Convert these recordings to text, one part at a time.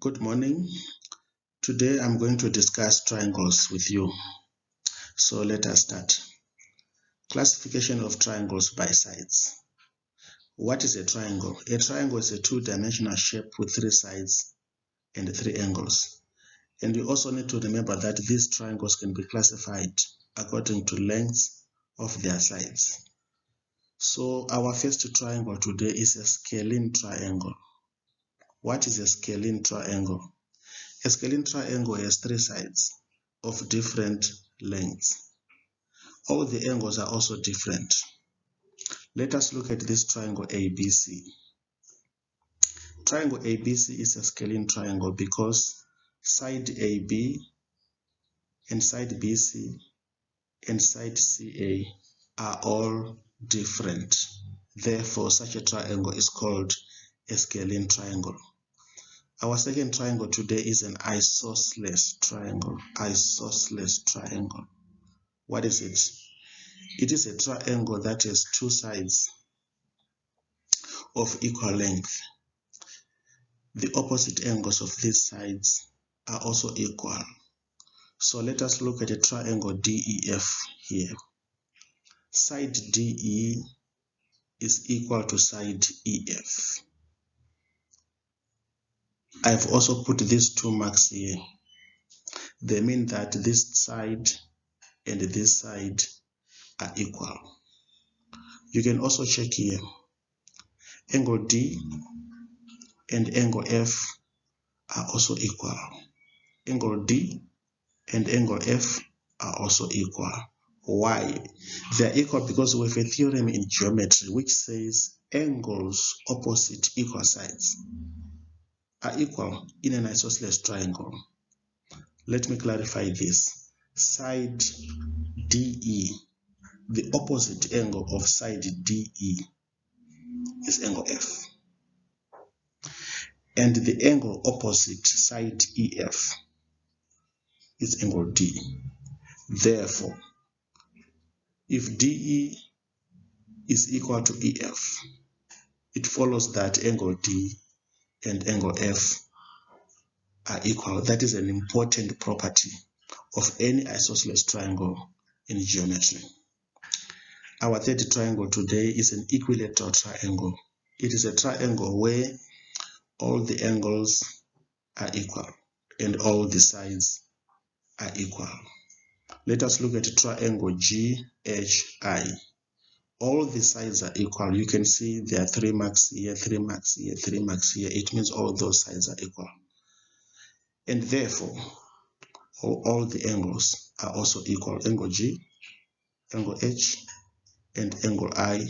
Good morning. Today I'm going to discuss triangles with you. So let us start. Classification of triangles by sides. What is a triangle? A triangle is a two-dimensional shape with three sides and three angles. And you also need to remember that these triangles can be classified according to lengths of their sides. So our first triangle today is a scalene triangle. What is a scalene triangle? A scalene triangle has three sides of different lengths. All the angles are also different. Let us look at this triangle ABC. Triangle ABC is a scalene triangle because side AB and side BC and side CA are all different. Therefore, such a triangle is called a scalene triangle. Our second triangle today is an isosceles triangle. Isosceles triangle. What is it? It is a triangle that has two sides of equal length. The opposite angles of these sides are also equal. So let us look at a triangle DEF here. Side DE is equal to side EF. I've also put these two marks here. They mean that this side and this side are equal. You can also check here. Angle D and angle F are also equal. Angle D and angle F are also equal. Why? They are equal because we have a theorem in geometry which says angles opposite equal sides are equal in an isosceles triangle. Let me clarify this. Side DE, the opposite angle of side DE is angle F. And the angle opposite side EF is angle D. Therefore, if DE is equal to EF, it follows that angle D and angle F are equal. That is an important property of any isosceles triangle in geometry. Our third triangle today is an equilateral triangle. It is a triangle where all the angles are equal and all the sides are equal. Let us look at a triangle GHI. All the sides are equal. You can see there are 3 marks here, 3 marks here, 3 marks here. It means all those sides are equal. And therefore, all the angles are also equal. Angle G, angle H, and angle I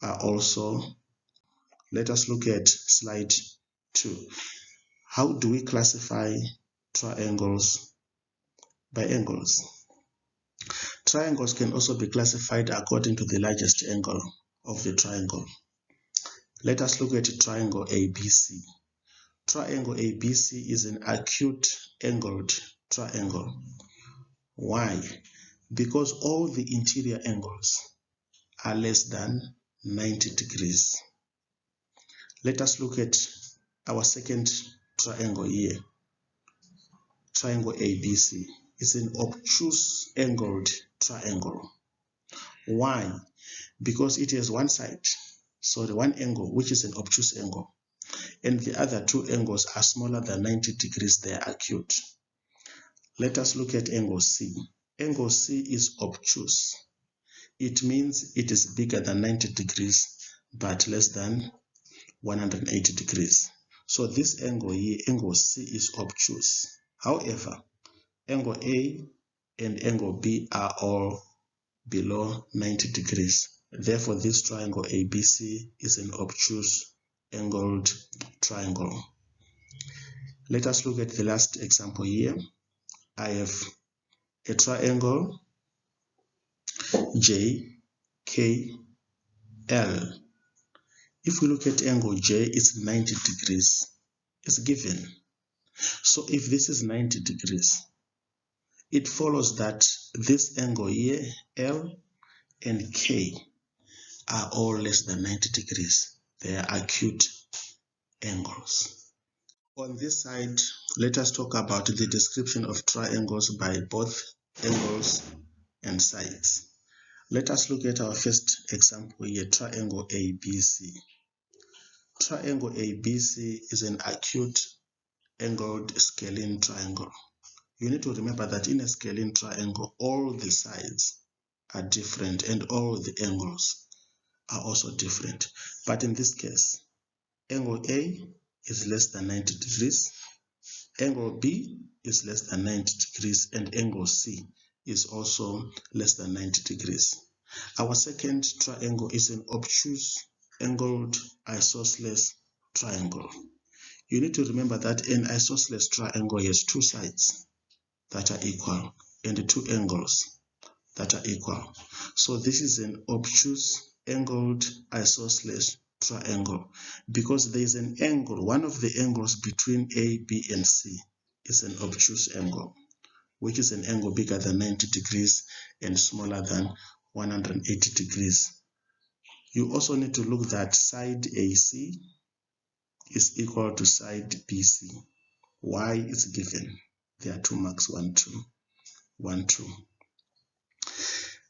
are also. Let us look at slide 2. How do we classify triangles by angles? Triangles can also be classified according to the largest angle of the triangle. Let us look at triangle ABC. Triangle ABC is an acute angled triangle. Why? Because all the interior angles are less than 90 degrees. Let us look at our second triangle here. Triangle ABC is an obtuse angled triangle. Why? Because it has one side, so the one angle which is an obtuse angle, and the other two angles are smaller than 90 degrees, they are acute. Let us look at angle C. Angle C is obtuse. It means it is bigger than 90 degrees but less than 180 degrees. So this angle here, angle C, is obtuse. However, angle A and angle B are all below 90 degrees. Therefore, this triangle ABC is an obtuse angled triangle. Let us look at the last example here. I have a triangle JKL. If we look at angle J, it's 90 degrees. It's given. So if this is 90 degrees, it follows that this angle here, L and K, are all less than 90 degrees. They are acute angles. On this side, let us talk about the description of triangles by both angles and sides. Let us look at our first example here, triangle ABC. Triangle ABC is an acute angled scalene triangle. You need to remember that in a scalene triangle, all the sides are different and all the angles are also different. But in this case, angle A is less than 90 degrees, angle B is less than 90 degrees, and angle C is also less than 90 degrees. Our second triangle is an obtuse angled isosceles triangle. You need to remember that an isosceles triangle has two sides that are equal and two angles that are equal. So this is an obtuse angled isosceles triangle because there is an angle, one of the angles between A, B, and C is an obtuse angle, which is an angle bigger than 90 degrees and smaller than 180 degrees. You also need to look that side AC is equal to side BC. Y is given. There are 2 marks, 1, 2, 1, 2.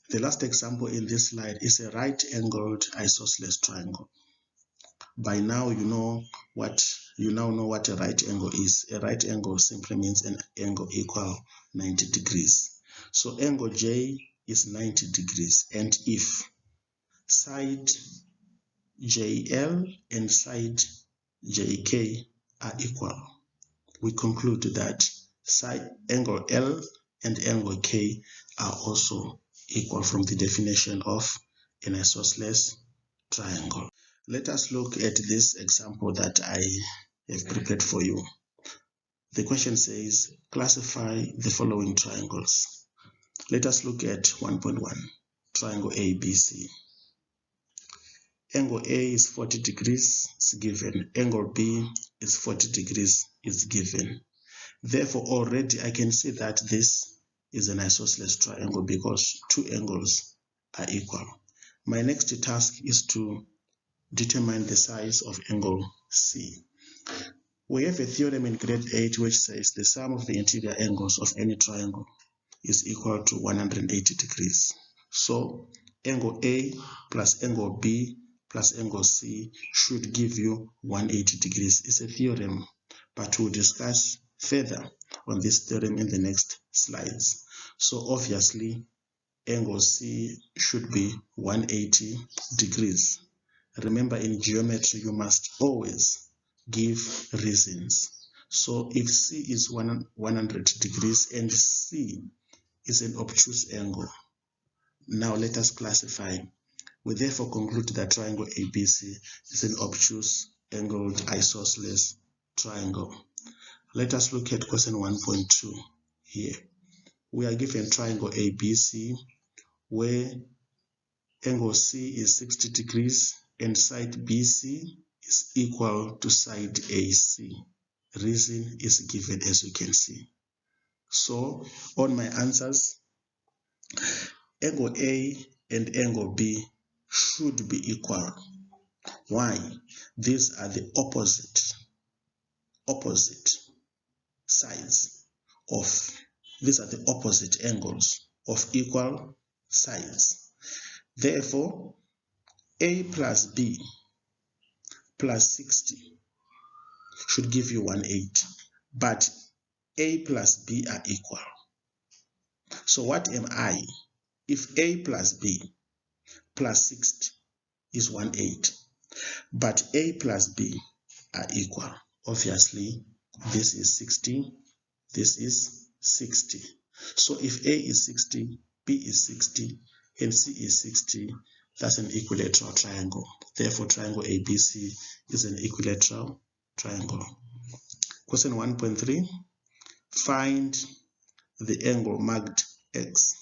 The last example in this slide is a right-angled isosceles triangle. By now you now know what a right angle is. A right angle simply means an angle equal 90 degrees. So angle J is 90 degrees, and if side JL and side JK are equal, we conclude that side angle L and angle K are also equal from the definition of an isosceles triangle. Let us look at this example that I have prepared for you. The question says, classify the following triangles. Let us look at 1.1, triangle ABC. Angle A is 40 degrees, is given. Angle B is 40 degrees, is given. Therefore, already I can see that this is an isosceles triangle because two angles are equal. My next task is to determine the size of angle C. We have a theorem in grade 8 which says the sum of the interior angles of any triangle is equal to 180 degrees. So angle A plus angle B plus angle C should give you 180 degrees. It's a theorem, but we'll discuss further on this theorem in the next slides. So obviously angle C should be 180 degrees. Remember, in geometry you must always give reasons. So if C is 100 degrees and C is an obtuse angle, now let us classify. We therefore conclude that triangle ABC is an obtuse angled isosceles triangle. Let us look at question 1.2 here. We are given triangle ABC where angle C is 60 degrees and side BC is equal to side AC. Reason is given as you can see. So on my answers, angle A and angle B should be equal. Why? These are the opposite sides of, these are the opposite angles of equal sides. Therefore, A plus B plus 60 should give you 180, but A plus B are equal. So what am I? If A plus B plus 60 is 180, but A plus B are equal, obviously this is 60, this is 60. So if A is 60, B is 60, and C is 60, that's an equilateral triangle. Therefore, triangle ABC is an equilateral triangle. Question 1.3, find the angle marked X.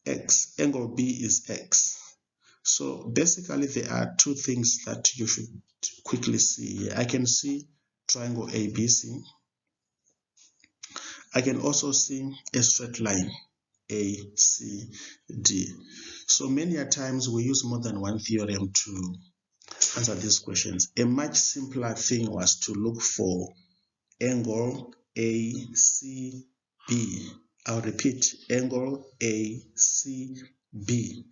X, angle B is X. So basically there are two things that you should quickly see. I can see triangle ABC. I can also see a straight line ACD. So many a times we use more than one theorem to answer these questions. A much simpler thing was to look for angle ACB. I'll repeat, angle ACB.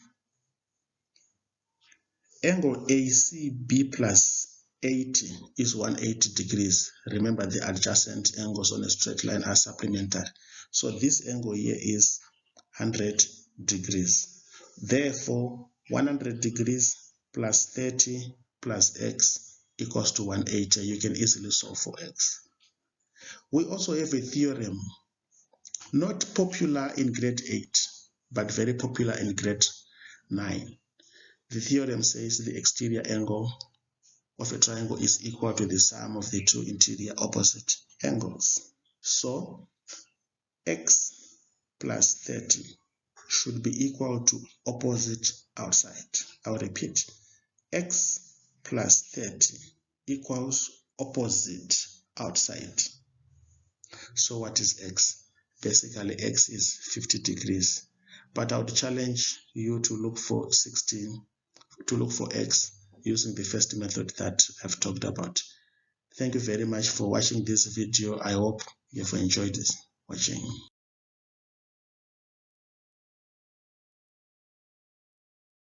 Angle ACB plus 80 is 180 degrees. Remember, the adjacent angles on a straight line are supplementary. So this angle here is 100 degrees. Therefore, 100 degrees plus 30 plus x equals to 180. You can easily solve for x. We also have a theorem, not popular in grade 8, but very popular in grade 9. The theorem says the exterior angle of a triangle is equal to the sum of the two interior opposite angles. So, x plus 30 should be equal to opposite outside. I'll repeat, x plus 30 equals opposite outside. So what is x? Basically, x is 50 degrees. But I would challenge you to look for x using the first method that I've talked about. Thank you very much for watching this video. I hope you've enjoyed this watching.